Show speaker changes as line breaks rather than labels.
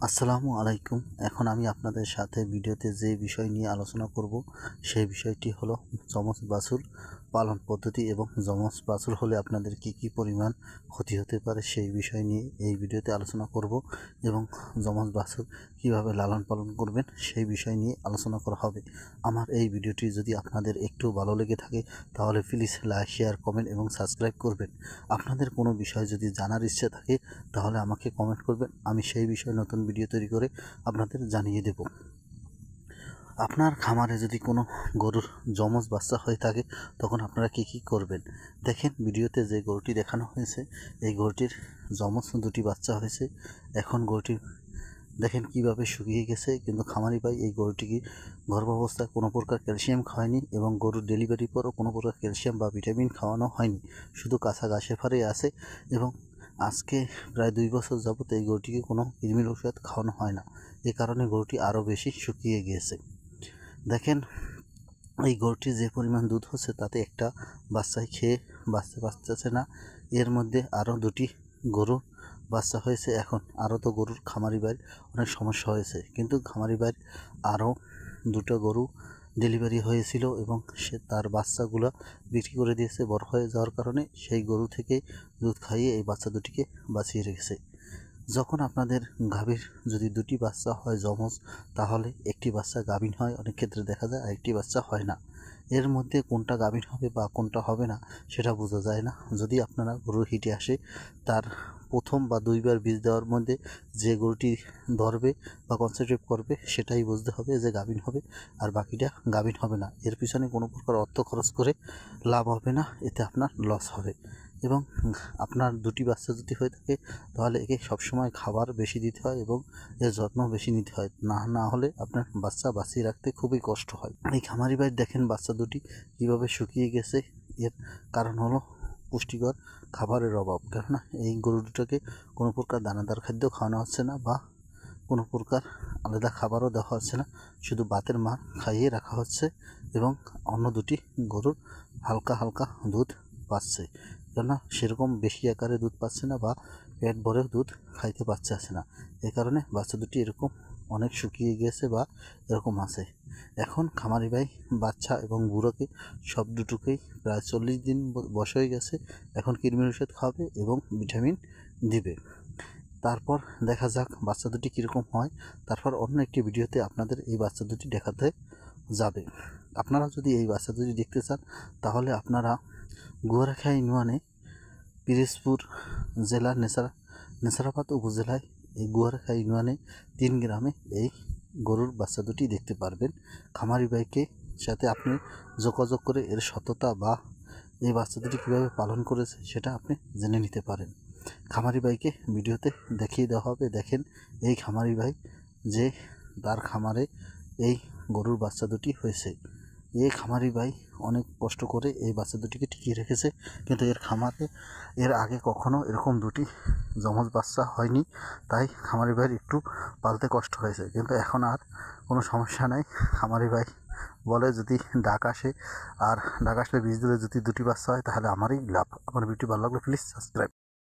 আসসালামু আলাইকুম। এখন আমি আপনাদের সাথে ভিডিওতে যে বিষয় নিয়ে আলোচনা করব সেই বিষয়টি হলো যমজ বাছুর পালন পদ্ধতি এবং যমজ বাছুর হলে আপনাদের কি পরিমাণ ক্ষতি হতে পারে সেই বিষয় নিয়ে এই ভিডিওতে আলোচনা করব এবং যমজ বাছুর কিভাবে লালন পালন করবেন সেই বিষয় নিয়ে আলোচনা করা হবে। আমার এই ভিডিওটি যদি আপনাদের একটু ভালো লেগে থাকে তাহলে প্লিজ লাইক, শেয়ার, কমেন্ট এবং সাবস্ক্রাইব করবেন। আপনাদের কোনো বিষয় যদি জানার ইচ্ছে থাকে তাহলে আমাকে কমেন্ট করবেন, আমি সেই বিষয়ে নতুন ভিডিও তৈরি করে আপনাদের জানিয়ে দেব। আপনার খামারে যদি কোনো গরুর যমজ বাচ্চা হয়ে থাকে তখন আপনারা কি করবেন দেখেন। ভিডিওতে যে গরুটি দেখানো হয়েছে এই গরুটির যমজ দুটি বাচ্চা হয়েছে। এখন গরুটি দেখেন কিভাবে শুকিয়ে গেছে, কিন্তু খামারি ভাই এই গরুটিকে গর্ভাবস্থায় কোনো প্রকার ক্যালসিয়াম খাওয়ায়নি এবং গরুর ডেলিভারির পরও কোনো প্রকার ক্যালসিয়াম বা ভিটামিন খাওয়ানো হয়নি, শুধু কাঁচা ঘাসে ফারে আছে। এবং আজকে প্রায় 2 বছর যাবত এই গরুটিকে কোনো কৃমির ওষুধ খাওয়ানো হয় না, এ কারণে গরুটি আরও বেশি শুকিয়ে গিয়েছে। দেখেন এই গরুটির যে পরিমাণ দুধ হচ্ছে তাতে একটা বাচ্চায় খেয়ে বাঁচতে পারতেছে না। এর মধ্যে আরও দুটি গরু বাচ্চা হয়েছে। এখন আরও তো গরুর খামারি বাড়ির অনেক সমস্যা হয়েছে, কিন্তু খামারি বাড়ির আরও দুটো গরু ডেলিভারি হয়েছিল এবং সে তার বাচ্চাগুলো বিক্রি করে দিয়েছে বড় হয়ে যাওয়ার কারণে। সেই গরু থেকে দুধ খাইয়ে এই বাচ্চা দুটিকে বাঁচিয়ে রেখেছে। যখন আপনাদের গাভীর যদি দুটি বাচ্চা হয় যমজ, তাহলে একটি বাচ্চা গাভীন হয়, অনেক ক্ষেত্রে দেখা যায় আরেকটি বাচ্চা হয় না। এর মধ্যে কোনটা গাভীন হবে বা কোনটা হবে না সেটা বোঝা যায় না। যদি আপনারা গরুর হিটে আসে তার প্রথম বা 2 বার বীজ দেওয়ার মধ্যে যে গরুটি ধরবে বা কনসেন্ট্রেট করবে সেটাই বুঝতে হবে যে গাভীন হবে, আর বাকিটা গাভীন হবে না। এর পিছনে কোনো প্রকার অর্থ খরচ করে লাভ হবে না, এতে আপনার লস হবে। এবং আপনার দুটি বাচ্চা যদি হয়ে থাকে তাহলে একে সবসময় খাবার বেশি দিতে হয় এবং এর যত্ন বেশি নিতে হয়, না হলে আপনার বাচ্চা বাঁচিয়ে রাখতে খুবই কষ্ট হয়। এই খামারি ভাই দেখেন বাচ্চা দুটি কীভাবে শুকিয়ে গেছে। এর কারণ হলো পুষ্টিকর খাবারের অভাব, কেননা এই গরু দুটোকে কোনো প্রকার দানাদার খাদ্য খাওয়ানো হচ্ছে না বা কোনো প্রকার আলাদা খাবারও দেওয়া হচ্ছে না, শুধু ভাতের মার খাইয়ে রাখা হচ্ছে এবং অন্য দুটি গরুর হালকা হালকা দুধ পাচ্ছে, কেননা সেরকম বেশি আকারে দুধ পাচ্ছে না বা পেট ভরেও দুধ খাইতে পারছে না। এই কারণে বাচ্চা দুটি এরকম অনেক শুকিয়ে গিয়েছে বা এরকম আছে। এখন খামারি ভাই বাচ্চা এবং বুড়োকে সব দুটোকেই প্রায় 40 দিন বয়স হয়ে গেছে। এখন কৃমির ওষুধ খাওয়াবে এবং ভিটামিন দিবে। তারপর দেখা যাক বাচ্চা দুটি কীরকম হয়। তারপর অন্য একটি ভিডিওতে আপনাদের এই বাচ্চা দুটি দেখাতে যাবে। আপনারা যদি এই বাচ্চা দুটি দেখতে চান তাহলে আপনারা গুয়ারাখাই ইউনিয়নে পিরোজপুর জেলার নেছারাবাদ উপজেলায় এই গুয়ারাখাই ইউনিয়নে 3 গ্রামে এই গরুর বাচ্চা দুটি দেখতে পারবেন। খামারি ভাইকে সাথে আপনি যোগাযোগ করে এর সততা বা এই বাচ্চা দুটি কীভাবে পালন করেছে সেটা আপনি জেনে নিতে পারেন। খামারি ভাইকে ভিডিওতে দেখিয়ে দেওয়া হবে। দেখেন এই খামারি ভাই যে তার খামারে এই গরুর বাচ্চা দুটি হয়েছে। এই খামারি ভাই অনেক কষ্ট করে এই বাচ্চা দুটিকে টিকিয়ে রেখেছে, কিন্তু এর খামারে এর আগে কখনো এরকম দুটি যমজ বাচ্চা হয়নি, তাই খামারি ভাইয়ের একটু পালতে কষ্ট হয়েছে। কিন্তু এখন আর কোনো সমস্যা নাই। খামারি ভাই বলে যদি ডাক আসে, আর ডাক আসলে বীজ দিলে যদি দুটি বাচ্চা হয় তাহলে আমারই লাভ। আমার ভিডিওটি ভালো লাগলে প্লিজ সাবস্ক্রাইব।